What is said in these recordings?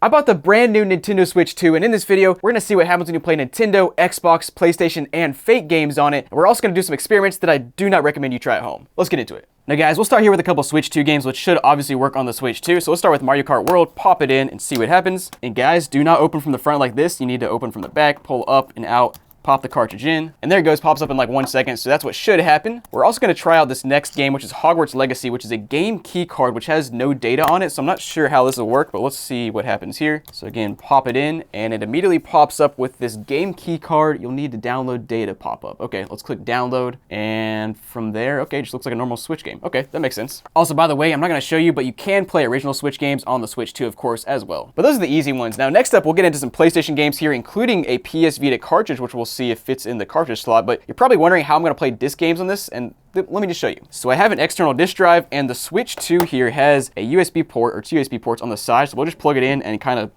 I bought the brand new Nintendo Switch 2, and in this video, we're gonna see what happens when you play Nintendo, Xbox, PlayStation, and Fate games on it. And we're also gonna do some experiments that I do not recommend you try at home. Let's get into it. Now guys, we'll start here with a couple Switch 2 games, which should obviously work on the Switch 2. So let's start with Mario Kart World, pop it in and see what happens. And guys, do not open from the front like this. You need to open from the back, pull up and out, pop the cartridge in, and there it goes, pops up in like 1 second, so that's what should happen. We're also going to try out this next game, which is Hogwarts Legacy, which is a game key card, which has no data on it, so I'm not sure how this will work, but let's see what happens here. So again, pop it in, and it immediately pops up with this game key card. You'll need to download data pop up. Okay, let's click download, and from there, okay, it just looks like a normal Switch game. Okay, that makes sense. Also, by the way, I'm not going to show you, but you can play original Switch games on the Switch 2, of course, as well. But those are the easy ones. Now, next up, we'll get into some PlayStation games here, including a PS Vita cartridge, which we'll see if fits in the cartridge slot, but you're probably wondering how I'm going to play disc games on this, and let me just show you. So I have an external disk drive, and the Switch 2 here has a USB port or 2 USB ports on the side, so we'll just plug it in and kind of,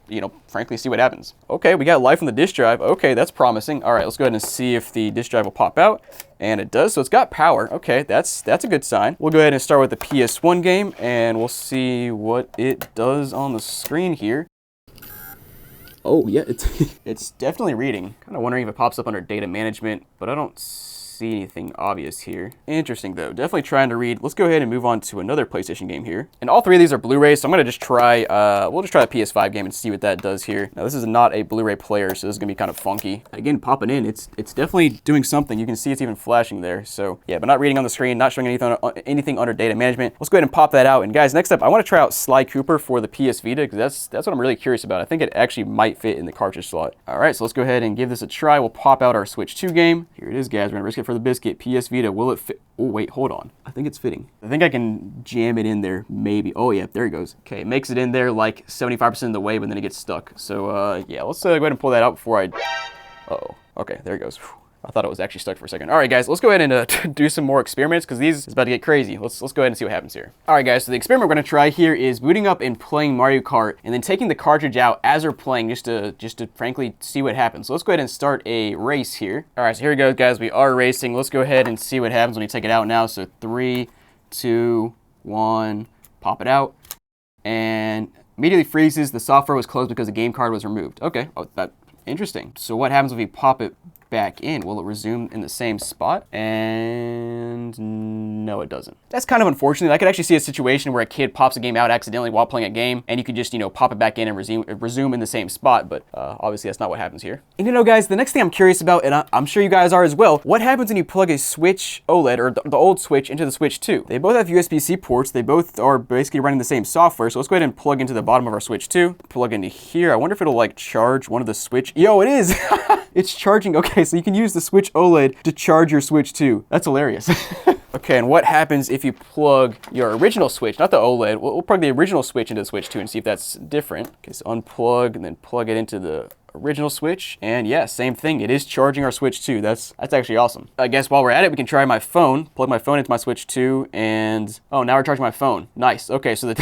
frankly, see what happens. Okay, we got life on the disk drive. Okay, that's promising. All right, let's go ahead and see if the disk drive will pop out, and it does, so it's got power. Okay, that's a good sign. We'll go ahead and start with the PS1 game, and we'll see what it does on the screen here. Oh, yeah, it's definitely reading. Kind of wondering if it pops up under data management, but I don't see anything obvious here. Interesting, though. Definitely trying to read. Let's go ahead and move on to another PlayStation game here. And all three of these are Blu-rays, so I'm going to just try, we'll just try a PS5 game and see what that does here. Now, this is not a Blu-ray player, so this is going to be kind of funky. Again, popping in, it's definitely doing something. You can see it's even flashing there. So, yeah, but not reading on the screen, not showing anything under data management. Let's go ahead and pop that out. And guys, next up, I want to try out Sly Cooper for the PS Vita, because that's what I'm really curious about. I think it actually might fit in the cartridge slot. All right, so let's go ahead and give this a try. We'll pop out our Switch 2 game. Here it is, guys. We're going to risk it for the biscuit. PS Vita, will it fit? Oh, wait, hold on. I think it's fitting. I think I can jam it in there, maybe. Oh, yeah, there it goes. Okay, it makes it in there like 75% of the way, but then it gets stuck. So, yeah, let's go ahead and pull that out before I... Uh-oh. Okay, there it goes. Whew. I thought it was actually stuck for a second. All right, guys, let's go ahead and do some more experiments, because these is about to get crazy. Let's go ahead and see what happens here. All right, guys, so the experiment we're going to try here is booting up and playing Mario Kart, and then taking the cartridge out as we're playing, just to frankly see what happens. So let's go ahead and start a race here. All right, so here we go, guys. We are racing. Let's go ahead and see what happens when you take it out now. So 3, 2, 1, pop it out, and immediately freezes. The software was closed because the game card was removed. Okay, oh, that's interesting. So what happens if we pop it back in? Will it resume in the same spot? And no, it doesn't. That's kind of unfortunate. I could actually see a situation where a kid pops a game out accidentally while playing a game, and you could just, pop it back in and resume in the same spot, but obviously that's not what happens here. And guys, the next thing I'm curious about, and I'm sure you guys are as well, what happens when you plug a Switch OLED, or the old Switch, into the Switch 2? They both have USB-C ports. They both are basically running the same software, so let's go ahead and plug into the bottom of our Switch 2, plug into here. I wonder if it'll like charge one of the Switch. Yo, it is! It's charging. Okay, so you can use the Switch OLED to charge your Switch 2. That's hilarious. Okay, and what happens if you plug your original Switch, not the OLED, we'll plug the original Switch into the Switch 2 and see if that's different. Okay, so unplug and then plug it into the original Switch, and yeah, same thing. It is charging our Switch 2. That's actually awesome. I guess while we're at it, we can try my phone, plug my phone into my Switch 2, and oh, now we're charging my phone. Nice. Okay, so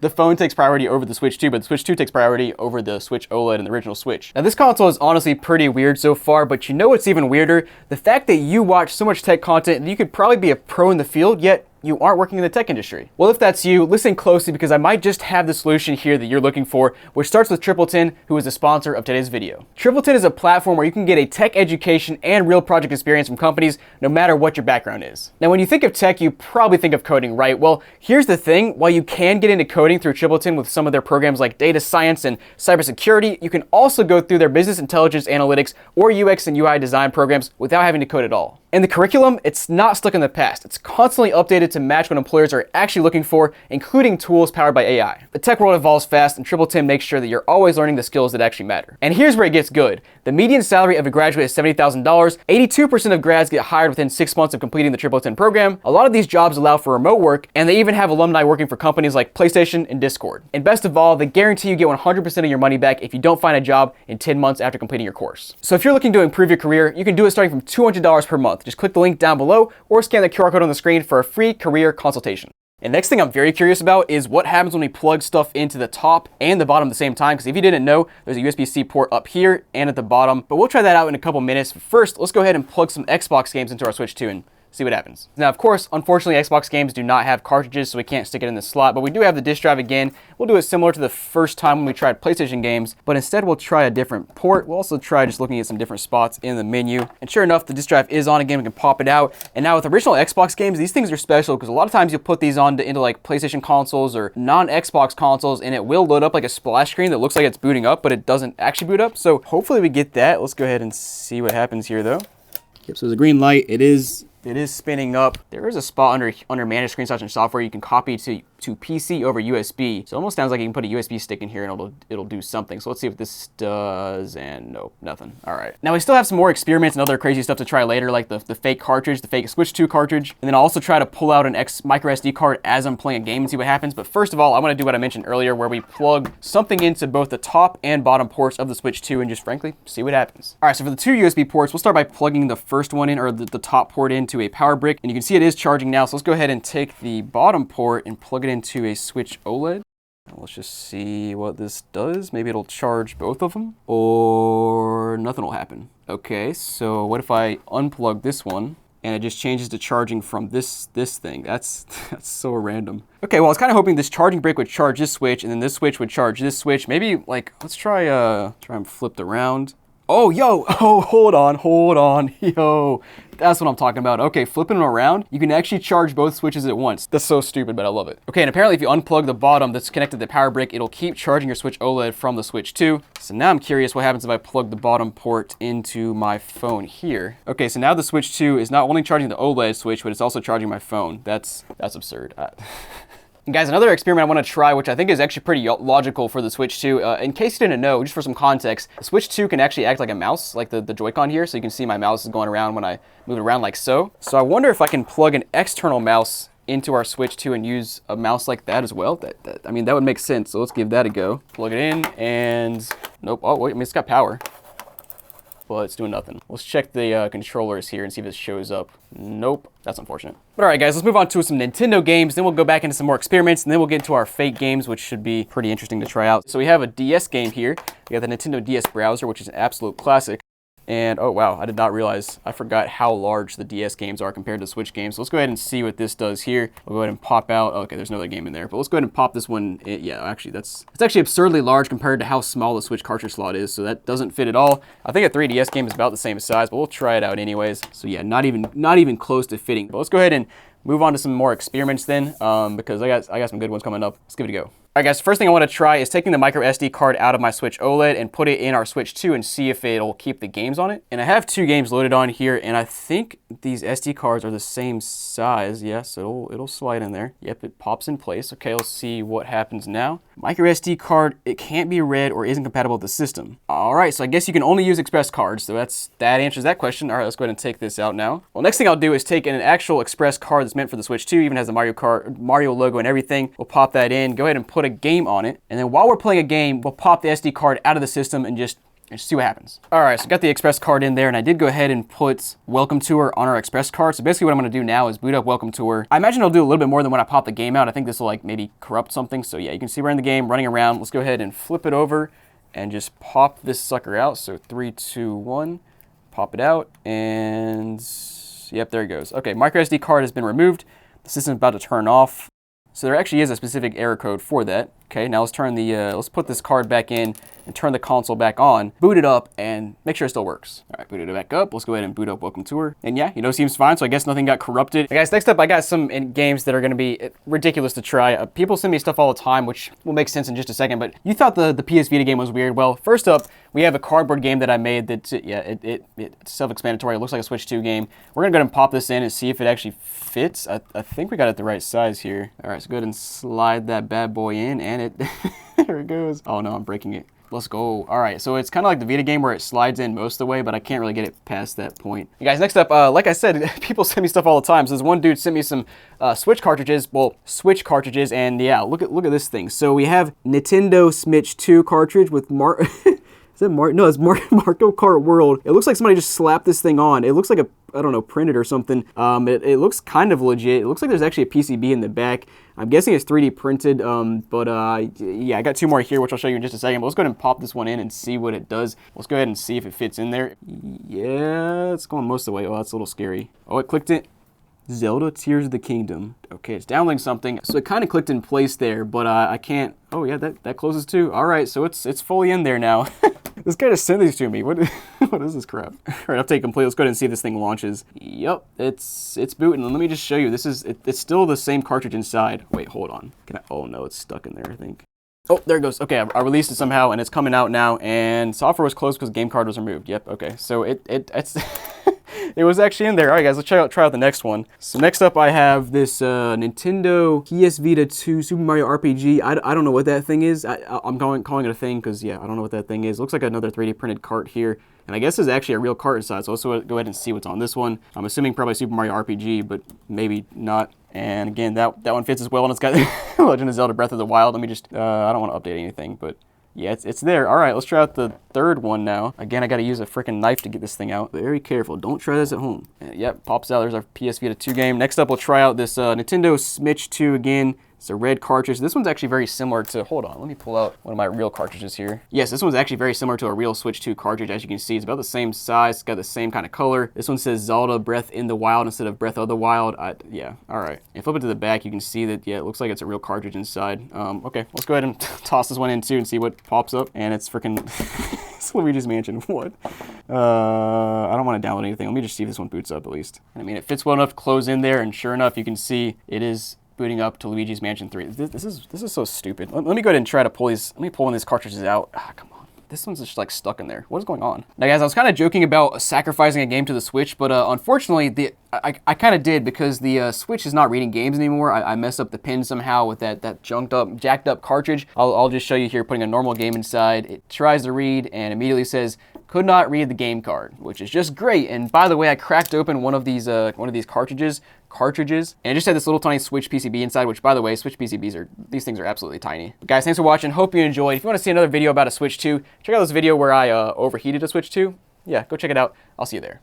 the phone takes priority over the Switch 2, but the Switch 2 takes priority over the Switch OLED and the original Switch. Now, this console is honestly pretty weird so far, but you know what's even weirder? The fact that you watch so much tech content that you could probably be a pro in the field, yet you aren't working in the tech industry. Well, if that's you, listen closely, because I might just have the solution here that you're looking for, which starts with Tripleton, who is the sponsor of today's video. Tripleton is a platform where you can get a tech education and real project experience from companies, no matter what your background is. Now, when you think of tech, you probably think of coding, right? Well, here's the thing. While you can get into coding through Tripleton with some of their programs like data science and cybersecurity, you can also go through their business intelligence analytics or UX and UI design programs without having to code at all. And the curriculum, it's not stuck in the past. It's constantly updated to match what employers are actually looking for, including tools powered by AI. The tech world evolves fast, and Tripleton makes sure that you're always learning the skills that actually matter. And here's where it gets good. The median salary of a graduate is $70,000. 82% of grads get hired within 6 months of completing the Tripleton program. A lot of these jobs allow for remote work, and they even have alumni working for companies like PlayStation and Discord. And best of all, they guarantee you get 100% of your money back if you don't find a job in 10 months after completing your course. So if you're looking to improve your career, you can do it starting from $200 per month. Just click the link down below or scan the QR code on the screen for a free career consultation. And next thing I'm very curious about is what happens when we plug stuff into the top and the bottom at the same time, because if you didn't know, there's a USB-C port up here and at the bottom, but we'll try that out in a couple minutes. First, let's go ahead and plug some Xbox games into our Switch 2 and see what happens. Now, of course, unfortunately, Xbox games do not have cartridges, so we can't stick it in the slot, but we do have the disk drive again. We'll do it similar to the first time when we tried PlayStation games, but instead we'll try a different port. We'll also try just looking at some different spots in the menu. And sure enough, the disk drive is on again. We can pop it out. And now with original Xbox games, these things are special because a lot of times you'll put these on into like PlayStation consoles or non-Xbox consoles, and it will load up like a splash screen that looks like it's booting up, but it doesn't actually boot up. So hopefully we get that. Let's go ahead and see what happens here though. Yep, so there's a green light. It is spinning up. There is a spot under manage screenshots and software you can copy to PC over USB. So it almost sounds like you can put a USB stick in here and it'll do something. So let's see what this does, and nope, nothing. All right. Now we still have some more experiments and other crazy stuff to try later, like the fake cartridge, the fake Switch 2 cartridge, and then I'll also try to pull out an micro SD card as I'm playing a game and see what happens. But first of all, I want to do what I mentioned earlier, where we plug something into both the top and bottom ports of the Switch 2 and just frankly see what happens. All right, so for the two USB ports, we'll start by plugging the first one in, or the top port into a power brick, and you can see it is charging now. So let's go ahead and take the bottom port and plug it into a Switch OLED. Let's just see what this does. Maybe it'll charge both of them, or nothing will happen. Okay, so what if I unplug this one and it just changes to charging from this thing? That's so random. Okay, well I was kind of hoping this charging brick would charge this switch, and then this switch would charge this switch. Maybe like let's try and flip it around. Oh, yo, oh, hold on, yo. That's what I'm talking about. Okay, flipping them around, you can actually charge both switches at once. That's so stupid, but I love it. Okay, and apparently if you unplug the bottom that's connected to the power brick, it'll keep charging your Switch OLED from the Switch 2. So now I'm curious what happens if I plug the bottom port into my phone here. Okay, so now the Switch 2 is not only charging the OLED switch, but it's also charging my phone. That's absurd. And guys, another experiment I want to try, which I think is actually pretty logical for the Switch 2. In case you didn't know, just for some context, the Switch 2 can actually act like a mouse, like the Joy-Con here. So you can see my mouse is going around when I move it around like so. So I wonder if I can plug an external mouse into our Switch 2 and use a mouse like that as well. I mean, that would make sense. So let's give that a go. Plug it in and nope. Oh, wait, I mean, it's got power. Well, it's doing nothing. Let's check the controllers here and see if it shows up. Nope, that's unfortunate. But all right, guys, let's move on to some Nintendo games. Then we'll go back into some more experiments, and then we'll get into our fake games, which should be pretty interesting to try out. So we have a DS game here. We got the Nintendo DS browser, which is an absolute classic. And oh wow, I did not realize, I forgot how large the DS games are compared to Switch games. So let's go ahead and see what this does here. We'll go ahead and pop out, okay, there's another game in there, but let's go ahead and pop this one. Yeah, actually it's actually absurdly large compared to how small the Switch cartridge slot is, so that doesn't fit at all. I think a 3DS game is about the same size, but we'll try it out anyways. So yeah, not even close to fitting. But let's go ahead and move on to some more experiments then, because I got some good ones coming up. Let's give it a go. All right, guys, first thing I want to try is taking the micro SD card out of my Switch OLED and put it in our Switch 2 and see if it'll keep the games on it. And I have two games loaded on here, and I think these SD cards are the same size. Yes, it'll slide in there. Yep, it pops in place. Okay, let's see what happens now. Micro SD card, it can't be read or isn't compatible with the system. All right, so I guess you can only use Express cards, so that answers that question. All right, let's go ahead and take this out now. Well, next thing I'll do is take an actual Express card that's meant for the Switch 2, even has the Mario logo and everything. We'll pop that in, go ahead and put a game on it, and then while we're playing a game, we'll pop the SD card out of the system and just see what happens. All right, so I got the Express card in there, and I did go ahead and put Welcome Tour on our Express card. So basically what I'm gonna do now is boot up Welcome Tour. I imagine it'll do a little bit more than when I pop the game out. I think this will like maybe corrupt something. So yeah, you can see we're in the game, running around. Let's go ahead and flip it over and just pop this sucker out. So 3, 2, 1, pop it out, and yep, there it goes. Okay, micro SD card has been removed. The system's about to turn off. So there actually is a specific error code for that. Okay, now let's turn the, let's put this card back in and turn the console back on, boot it up, and make sure it still works. All right, boot it back up. Let's go ahead and boot up Welcome Tour. And yeah, you know, seems fine, so I guess nothing got corrupted. Hey guys, next up, I got some games that are gonna be ridiculous to try. People send me stuff all the time, which will make sense in just a second, but you thought the PS Vita game was weird. Well, first up, we have a cardboard game that I made that, yeah, it's self-explanatory. It looks like a Switch 2 game. We're gonna go ahead and pop this in and see if it actually fits. I think we got it the right size here. All right, so go ahead and slide that bad boy in, and it, there it goes. Oh no, I'm breaking it. Let's go. All right, so it's kind of like the Vita game where it slides in most of the way, but I can't really get it past that point. You guys, next up, like I said, people send me stuff all the time. So this one dude sent me some Switch cartridges, and yeah, look at this thing. So we have Nintendo Switch 2 cartridge with is that No, it's Mario Kart World. It looks like somebody just slapped this thing on. It looks like I don't know, printed or something. It looks kind of legit. It looks like there's actually a PCB in the back. I'm guessing it's 3D printed, yeah, I got two more here, which I'll show you in just a second. But let's go ahead and pop this one in and see what it does. Let's go ahead and see if it fits in there. Yeah, it's going most of the way. Oh, that's a little scary. Oh, it clicked it. Zelda Tears of the Kingdom. Okay, it's downloading something. So it kind of clicked in place there, but I can't. Oh yeah, that closes too. All right, so it's fully in there now. This guy just sent these to me. What is this crap? All right, update complete. Let's go ahead and see if this thing launches. Yep, it's booting. Let me just show you. It's still the same cartridge inside. Wait, hold on. Oh no, it's stuck in there, I think. Oh, there it goes. Okay, I released it somehow, and it's coming out now, and software was closed because game card was removed. Yep, okay. So it's it was actually in there. All right, guys, let's try out the next one. So next up, I have this Nintendo PS Vita 2 Super Mario RPG. I don't know what that thing is. I'm calling it a thing because, yeah, I don't know what that thing is. It looks like another 3D printed cart here. And I guess there's actually a real cart inside, so let's go ahead and see what's on this one. I'm assuming probably Super Mario RPG, but maybe not. And again, that one fits as well, and it's got Legend of Zelda Breath of the Wild. Let me just, I don't want to update anything, but yeah, it's there. All right, let's try out the third one now. Again, I got to use a freaking knife to get this thing out. Very careful. Don't try this at home. Yep, pops out. There's our PS Vita 2 game. Next up, we'll try out this Nintendo Switch 2 again. It's a red cartridge. This one's actually very similar to, hold on, let me pull out one of my real cartridges here. Yes, this one's actually very similar to a real Switch 2 cartridge. As you can see, it's about the same size. It's got the same kind of color. This one says Zelda Breath in the Wild instead of Breath of the Wild. Yeah, all right. And flip it to the back, you can see that, yeah, it looks like it's a real cartridge inside. Okay, let's go ahead and toss this one in too and see what pops up. And it's freaking, it's Luigi's Mansion. What? I don't want to download anything. Let me just see if this one boots up at least. I mean, it fits well enough to close in there, and sure enough, you can see it is booting up to Luigi's Mansion 3. This is so stupid. Let me go ahead and try to pull these. Let me pull one of these cartridges out. Ah, come on. This one's just like stuck in there. What is going on? Now guys, I was kind of joking about sacrificing a game to the Switch, but unfortunately, I kind of did because the Switch is not reading games anymore. I messed up the pin somehow with that jacked up cartridge. I'll just show you here, putting a normal game inside. It tries to read and immediately says, could not read the game card, which is just great. And by the way, I cracked open one of these cartridges, and it just had this little tiny Switch PCB inside, which by the way, Switch PCBs these things are absolutely tiny. But guys, thanks for watching. Hope you enjoyed. If you want to see another video about a Switch 2, check out this video where I overheated a Switch 2. Yeah, go check it out. I'll see you there.